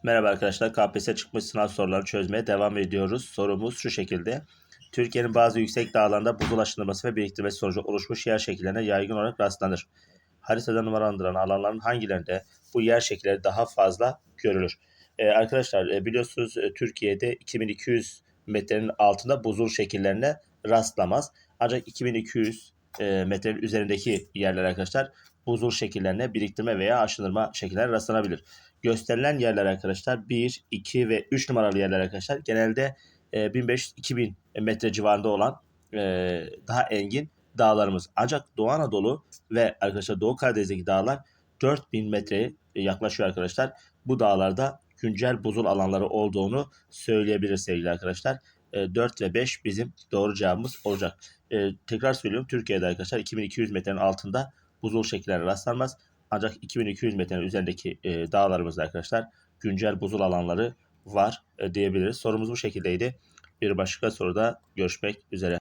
Merhaba arkadaşlar, KPSS çıkmış sınav sorularını çözmeye devam ediyoruz. Sorumuz şu şekilde. Türkiye'nin bazı yüksek dağlarında buzul aşınması ve biriktirmesi sonucu oluşmuş yer şekillerine yaygın olarak rastlanır. Haritada numaralandıran alanların hangilerinde bu yer şekilleri daha fazla görülür? Arkadaşlar biliyorsunuz Türkiye'de 2200 metrenin altında buzul şekillerine rastlamaz. Ancak 2200 metrenin üzerindeki yerler arkadaşlar buzul şekillerine biriktirme veya aşınırma şekillerine rastlanabilir. Gösterilen yerler arkadaşlar 1, 2 ve 3 numaralı yerler arkadaşlar genelde 1500-2000 metre civarında olan daha engin dağlarımız. Ancak Doğu Anadolu ve arkadaşlar Doğu Karadeniz'deki dağlar 4000 metreye yaklaşıyor arkadaşlar. Bu dağlarda güncel buzul alanları olduğunu söyleyebiliriz sevgili arkadaşlar. 4 ve 5 bizim doğru cevabımız olacak. Tekrar söylüyorum, Türkiye'de arkadaşlar 2200 metrenin altında buzul şekillerine rastlanmaz. Ancak 2200 metrenin üzerindeki dağlarımızda arkadaşlar güncel buzul alanları var diyebiliriz. Sorumuz bu şekildeydi. Bir başka soruda görüşmek üzere.